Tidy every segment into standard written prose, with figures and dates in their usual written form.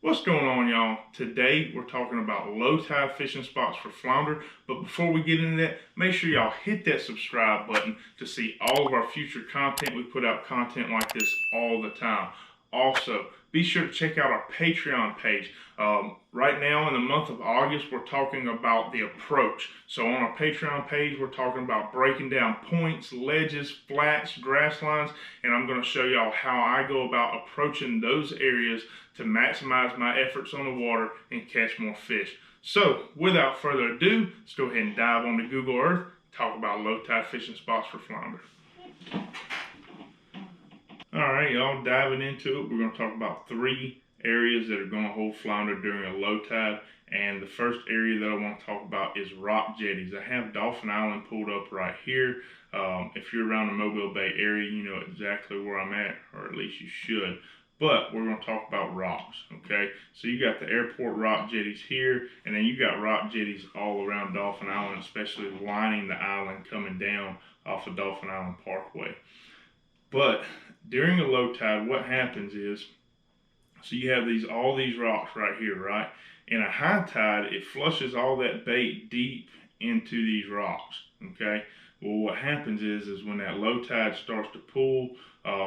What's going on, y'all? Today we're talking about low tide fishing spots for flounder. But before we get into that, make sure y'all hit that subscribe button to see all of our future content. We put out content like this all the time. Also, be sure to check out our Patreon page. Right now in the month of August, we're talking about the approach. So on our Patreon page, we're talking about breaking down points, ledges, flats, grass lines, and I'm going to show y'all how I go about approaching those areas to maximize my efforts on the water and catch more fish. So without further ado, let's go ahead and dive onto Google Earth and talk about low tide fishing spots for flounder. Alright, y'all, diving into it, we're going to talk about 3 areas that are going to hold flounder during a low tide. And the first area that I want to talk about is rock jetties. I have Dolphin Island pulled up right here. If you're around the Mobile Bay area, you know exactly where I'm at, or at least you should. But we're going to talk about rocks, okay? So you got the airport rock jetties here, and then you got rock jetties all around Dolphin Island, especially lining the island coming down off of Dolphin Island Parkway. But during a low tide, what happens is, so you have all these rocks right here, right? In a high tide, it flushes all that bait deep into these rocks, okay? Well, what happens is when that low tide starts to pull,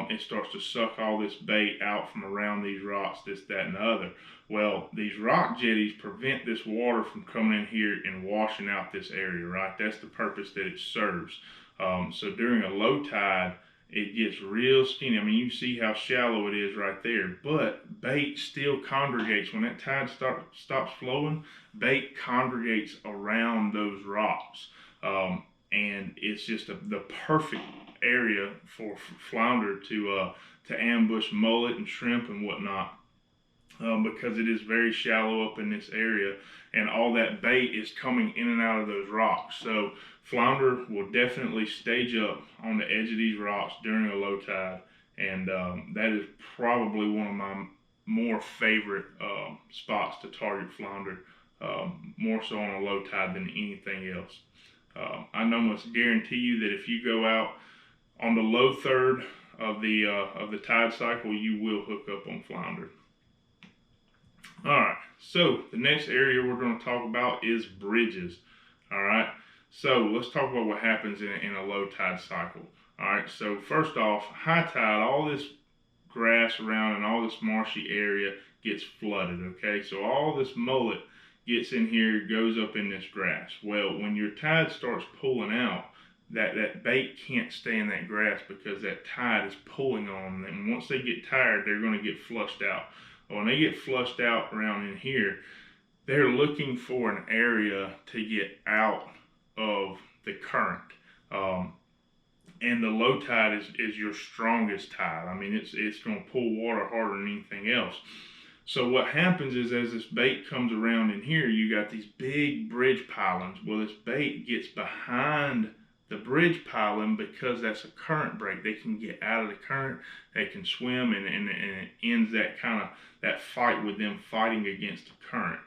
it starts to suck all this bait out from around these rocks, this, that, and the other. Well, these rock jetties prevent this water from coming in here and washing out this area, right? That's the purpose that it serves. So during a low tide, it gets real skinny. I mean, you see how shallow it is right there, but bait still congregates. When that tide stops flowing, bait congregates around those rocks. And it's just the perfect area for flounder to ambush mullet and shrimp and whatnot. Because it is very shallow up in this area, and all that bait is coming in and out of those rocks. So flounder will definitely stage up on the edge of these rocks during a low tide, and that is probably one of my more favorite spots to target flounder, more so on a low tide than anything else. I almost guarantee you that if you go out on the low third of the tide cycle, you will hook up on flounder. Alright, so the next area we're going to talk about is bridges. Alright, so let's talk about what happens in a low tide cycle. Alright, so first off, high tide, all this grass around and all this marshy area gets flooded, okay? So all this mullet gets in here, goes up in this grass. Well, when your tide starts pulling out, that bait can't stay in that grass because that tide is pulling on them. And once they get tired, they're going to get flushed out. When they get flushed out around in here, they're looking for an area to get out of the current. And the low tide is your strongest tide. I mean, it's going to pull water harder than anything else. So what happens is as this bait comes around in here, you got these big bridge pilings. Well, this bait gets behind the bridge piling because that's a current break. They can get out of the current, they can swim, and it ends that fight with them fighting against the current.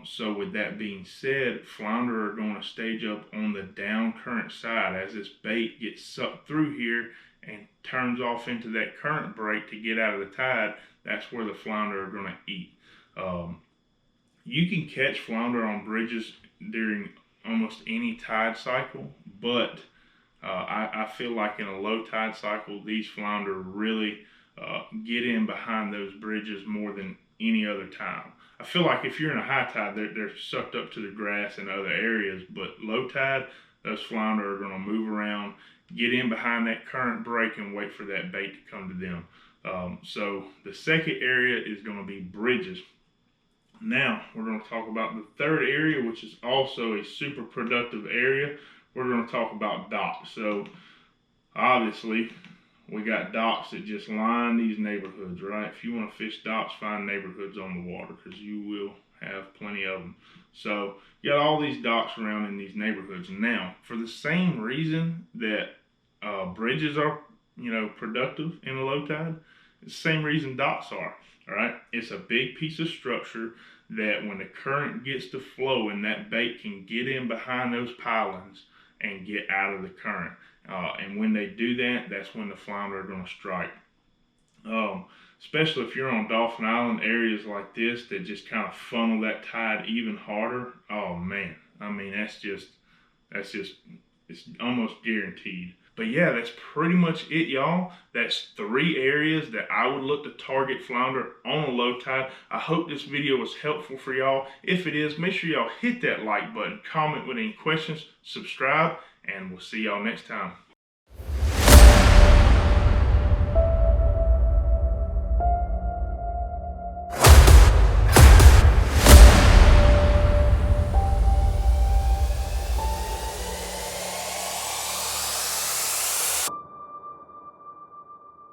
So with that being said, flounder are going to stage up on the down current side as this bait gets sucked through here and turns off into that current break to get out of the tide. That's where the flounder are going to eat. You can catch flounder on bridges during almost any tide cycle, but I feel like in a low tide cycle, these flounder really get in behind those bridges more than any other time. I feel like if you're in a high tide, they're sucked up to the grass in other areas, but low tide, those flounder are going to move around, get in behind that current break, and wait for that bait to come to them. So the second area is going to be bridges. Now, we're going to talk about the third area, which is also a super productive area. We're going to talk about docks. So, obviously, we got docks that just line these neighborhoods, right? If you want to fish docks, find neighborhoods on the water because you will have plenty of them. So, you got all these docks around in these neighborhoods. Now, for the same reason that bridges are, productive in a low tide, it's the same reason docks are. All right, it's a big piece of structure that when the current gets to flowing, that bait can get in behind those pilings and get out of the current. And when they do that, that's when the flounder are going to strike. especially if you're on Dolphin Island, areas like this that just kind of funnel that tide even harder. Oh man, I mean, it's almost guaranteed. But yeah, that's pretty much it, y'all. That's 3 areas that I would look to target flounder on a low tide. I hope this video was helpful for y'all. If it is, make sure y'all hit that like button, comment with any questions, subscribe, and we'll see y'all next time.